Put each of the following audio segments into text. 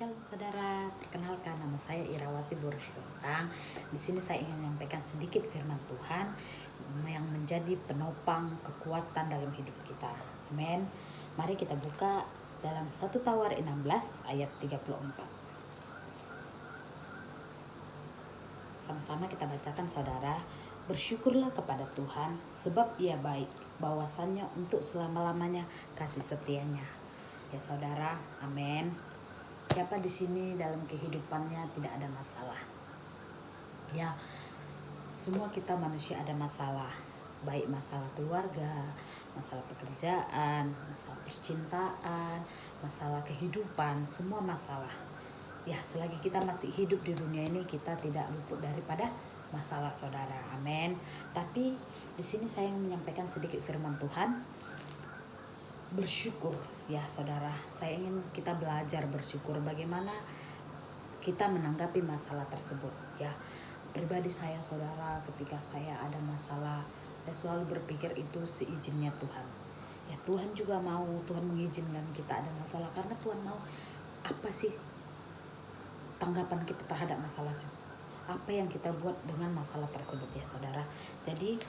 Shalom saudara, perkenalkan nama saya Irawati Borusyotang. Di sini saya ingin menyampaikan sedikit firman Tuhan yang menjadi penopang kekuatan dalam hidup kita. Amin. Mari kita buka dalam 1 Tawar 16 ayat 34. Sama-sama kita bacakan saudara. Bersyukurlah kepada Tuhan sebab Ia baik, bahwasannya untuk selama-lamanya kasih setianya. Ya saudara, amin. Siapa di sini dalam kehidupannya tidak ada masalah? Ya, semua kita manusia ada masalah. Baik masalah keluarga, masalah pekerjaan, masalah percintaan, masalah kehidupan, semua masalah. Ya, selagi kita masih hidup di dunia ini, kita tidak luput daripada masalah saudara. Amin. Tapi di sini saya ingin menyampaikan sedikit firman Tuhan. Bersyukur ya saudara, saya ingin kita belajar bersyukur bagaimana kita menanggapi masalah tersebut ya. Pribadi saya saudara, ketika saya ada masalah, saya selalu berpikir itu seizinnya Tuhan ya. Tuhan juga mau, Tuhan mengizinkan kita ada masalah karena Tuhan mau apa sih tanggapan kita terhadap masalah, apa yang kita buat dengan masalah tersebut ya saudara. Jadi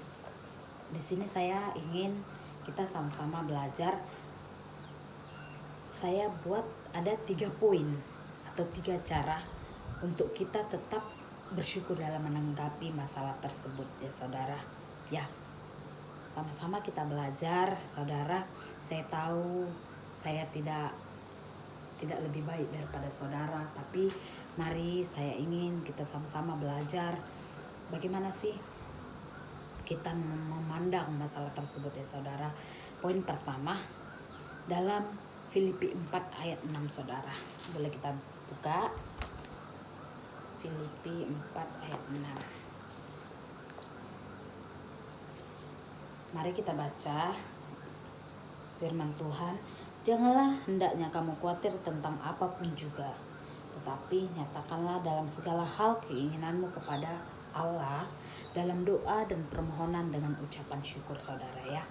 di sini saya ingin kita sama-sama belajar. Saya buat ada 3 poin atau 3 cara untuk kita tetap bersyukur dalam menanggapi masalah tersebut ya saudara. Ya, sama-sama kita belajar saudara. Saya tahu saya tidak lebih baik daripada saudara, tapi mari saya ingin kita sama-sama belajar bagaimana sih kita memandang masalah tersebut ya saudara. Poin pertama dalam Filipi 4 ayat 6 saudara. Boleh kita buka Filipi 4 ayat 6. Mari kita baca firman Tuhan. Janganlah hendaknya kamu khawatir tentang apapun juga, tetapi nyatakanlah dalam segala hal keinginanmu kepada Allah dalam doa dan permohonan dengan ucapan syukur saudara ya.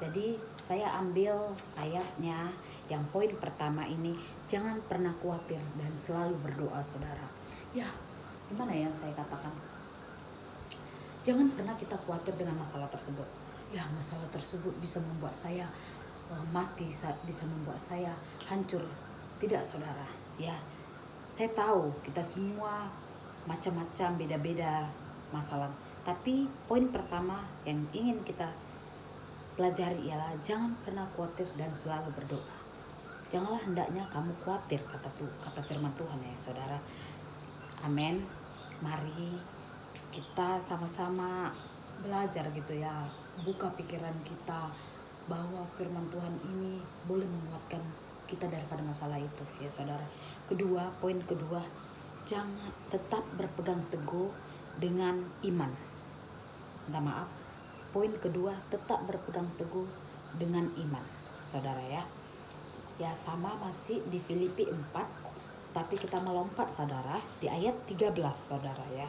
Jadi saya ambil ayatnya yang poin pertama ini, jangan pernah khawatir dan selalu berdoa saudara. Ya, gimana ya saya katakan? Jangan pernah kita khawatir dengan masalah tersebut. Ya, masalah tersebut bisa membuat saya mati, bisa membuat saya hancur. Tidak saudara, ya. Saya tahu kita semua macam-macam, beda-beda masalah. Tapi poin pertama yang ingin kita pelajari ialah jangan pernah khawatir dan selalu berdoa. Janganlah hendaknya kamu khawatir, kata firman Tuhan ya saudara. Amin. Mari kita sama-sama belajar gitu ya, buka pikiran kita bahwa firman Tuhan ini boleh menguatkan kita daripada masalah itu ya saudara. Poin kedua, jangan tetap berpegang teguh dengan iman. Minta maaf. Poin kedua, tetap berpegang teguh dengan iman saudara ya. Ya sama masih di Filipi 4, tapi kita melompat saudara di ayat 13 saudara ya.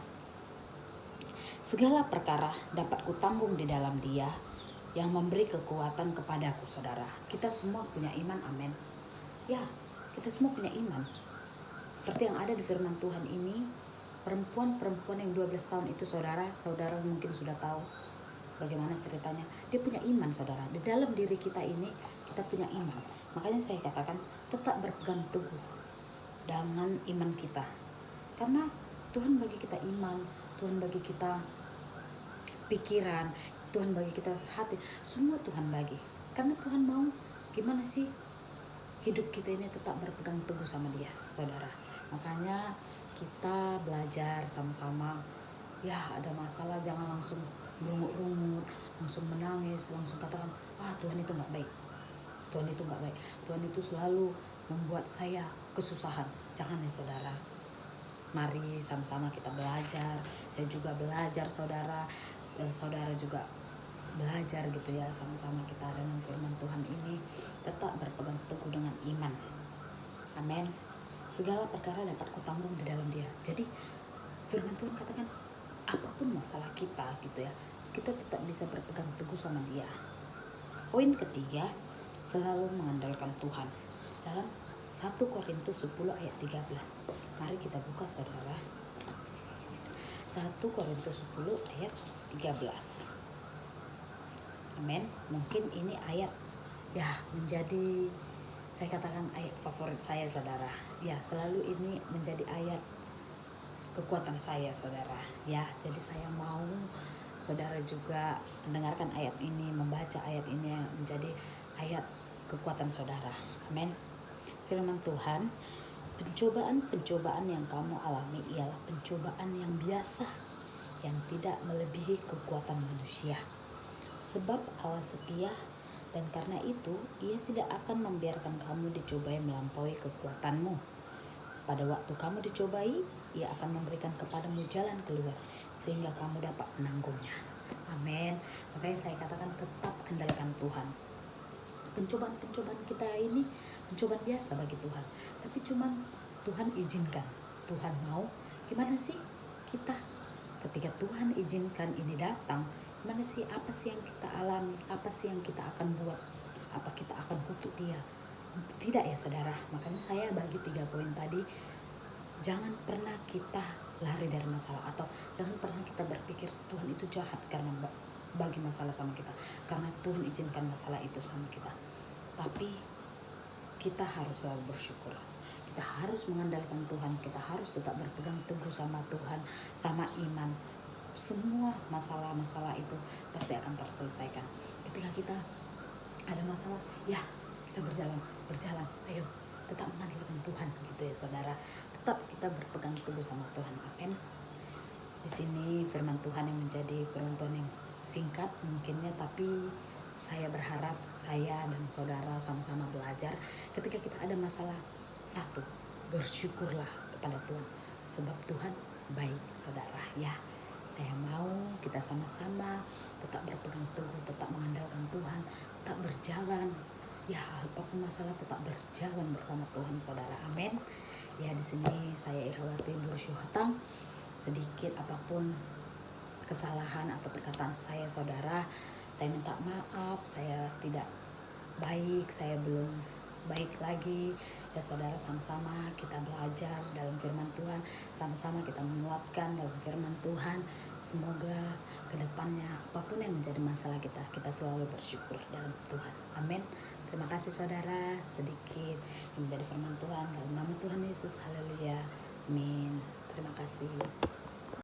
Segala perkara dapat kutanggung di dalam Dia yang memberi kekuatan kepadaku saudara. Kita semua punya iman, amin. Ya, kita semua punya iman. Seperti yang ada di firman Tuhan ini, perempuan yang 12 tahun itu saudara mungkin sudah tahu bagaimana ceritanya. Dia punya iman saudara. Di dalam diri kita ini kita punya iman. Makanya saya katakan tetap berpegang teguh dengan iman kita. Karena Tuhan bagi kita iman, Tuhan bagi kita pikiran, Tuhan bagi kita hati, semua Tuhan bagi. Karena Tuhan mau gimana sih hidup kita ini tetap berpegang teguh sama Dia saudara. Makanya kita belajar sama-sama. Ya, ada masalah jangan langsung rungut-rungut, langsung menangis, langsung katakan, Tuhan itu gak baik, Tuhan itu gak baik, Tuhan itu selalu membuat saya kesusahan. Jangan ya saudara. Mari sama-sama kita belajar. Saya juga belajar saudara, saudara juga belajar gitu ya. Sama-sama kita dengan firman Tuhan ini tetap berpegang teguh dengan iman. Amin. Segala perkara dapat kutanggung di dalam Dia. Jadi firman Tuhan katakan apapun masalah kita gitu ya, kita tetap bisa berpegang teguh sama Dia. Poin ketiga, selalu mengandalkan Tuhan. Dalam 1 1 Korintus 10 ayat 13. Mari kita buka saudara. 1 Korintus 10 ayat 13. Amin. Mungkin ini ayat ya menjadi, saya katakan ayat favorit saya saudara. Ya, selalu ini menjadi ayat kekuatan saya saudara. Ya, jadi saya mau saudara juga mendengarkan ayat ini, membaca ayat ini menjadi ayat kekuatan saudara. Amin. Firman Tuhan, pencobaan-pencobaan yang kamu alami ialah pencobaan yang biasa, yang tidak melebihi kekuatan manusia. Sebab Allah setia, dan karena itu Ia tidak akan membiarkan kamu dicobai melampaui kekuatanmu. Pada waktu kamu dicobai, Ia akan memberikan kepadamu jalan keluar, sehingga kamu dapat menanggungnya. Amin. Makanya saya katakan tetap andalkan Tuhan. Pencobaan-pencobaan kita ini pencobaan biasa bagi Tuhan, tapi cuma Tuhan izinkan. Tuhan mau, gimana sih kita ketika Tuhan izinkan ini datang, gimana sih, apa sih yang kita alami, apa sih yang kita akan buat, apa kita akan kutuk Dia? Tidak ya saudara. Makanya saya bagi 3 poin tadi. Jangan pernah kita lari dari masalah, atau jangan pernah kita berpikir Tuhan itu jahat karena bagi masalah sama kita, karena Tuhan izinkan masalah itu sama kita. Tapi kita harus selalu bersyukur. Kita harus mengandalkan Tuhan. Kita harus tetap berpegang teguh sama Tuhan, sama iman. Semua masalah-masalah itu pasti akan terselesaikan. Ketika kita ada masalah, ya kita berjalan, ayo tetap mengandalkan Tuhan gitu ya saudara. Tetap kita berpegang teguh sama Tuhan. Amin. Di sini firman Tuhan yang menjadi penonton yang singkat mungkinnya, tapi saya berharap saya dan saudara sama-sama belajar. Ketika kita ada masalah, satu, bersyukurlah kepada Tuhan, sebab Tuhan baik saudara ya. Saya mau kita sama-sama tetap berpegang teguh, tetap mengandalkan Tuhan, tetap berjalan. Ya, apapun masalah tetap berjalan bersama Tuhan saudara. Amin. Ya, di sini saya Irhawati Bursyuhatang. Sedikit apapun kesalahan atau perkataan saya saudara, saya minta maaf. Saya tidak baik, saya belum baik lagi ya saudara. Sama-sama kita belajar dalam firman Tuhan, sama-sama kita menguatkan dalam firman Tuhan. Semoga kedepannya apapun yang menjadi masalah kita selalu bersyukur dalam Tuhan. Amin. Terima kasih saudara, sedikit yang menjadi firman Tuhan dalam nama Tuhan Yesus. Haleluya. Amin. Terima kasih.